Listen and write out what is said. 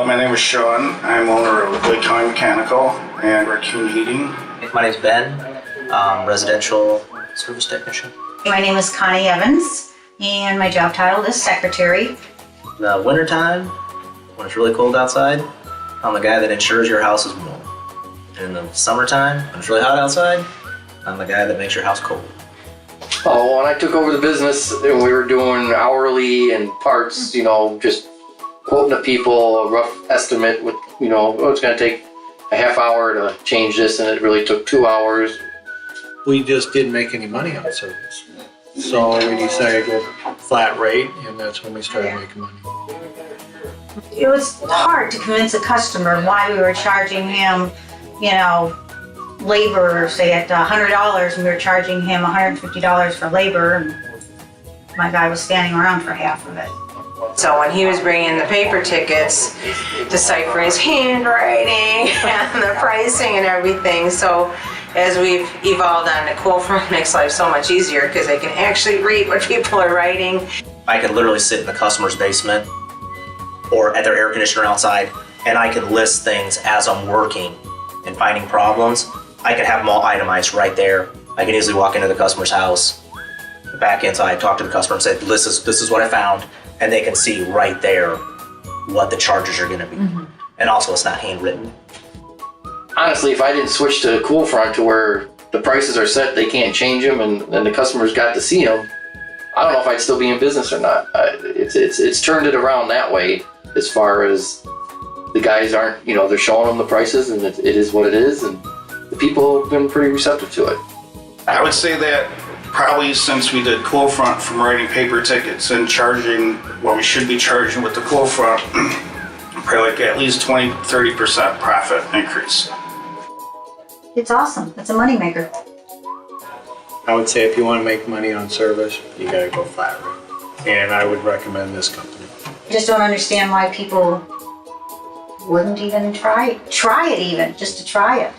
My name is Sean. I'm owner of Lake County Mechanical and Raccoon Heating. My name's Ben, residential service technician. My name is Connie Evans, and my job title is secretary. In the wintertime, when it's really cold outside, I'm the guy that ensures your house is warm. And in the summertime, when it's really hot outside, I'm the guy that makes your house cold. Oh, when I took over the business and we were doing hourly and parts, just quoting to people a rough estimate with, it's going to take a half hour to change this, and it really took 2 hours. We just didn't make any money on service. So we decided to go flat rate, and that's when we started making money. It was hard to convince a customer why we were charging him, labor, say at $100, and we were charging him $150 for labor, and my guy was standing around for half of it. So when he was bringing the paper tickets, decipher his handwriting and the pricing and everything. So as we've evolved on to Coolfront, makes life so much easier because I can actually read what people are writing. I can literally sit in the customer's basement or at their air conditioner outside, and I can list things as I'm working and finding problems. I can have them all itemized right there. I can easily walk into the customer's house, back inside, talk to the customer and say, this is what I found. And they can see right there what the charges are gonna be. Mm-hmm. And also it's not handwritten. Honestly, if I didn't switch to Coolfront to where the prices are set, they can't change them, and the customers got to see them, I don't know if I'd still be in business or not. It's turned it around that way, as far as the guys aren't, they're showing them the prices, and it is what it is, and the people have been pretty receptive to it. I would say that probably since we did Coolfront, from writing paper tickets and charging what we should be charging with the Coolfront, probably like at least 20-30% profit increase. It's awesome. It's a moneymaker. I would say if you want to make money on service, you gotta go flat rate. And I would recommend this company. I just don't understand why people wouldn't even try it even, just to try it.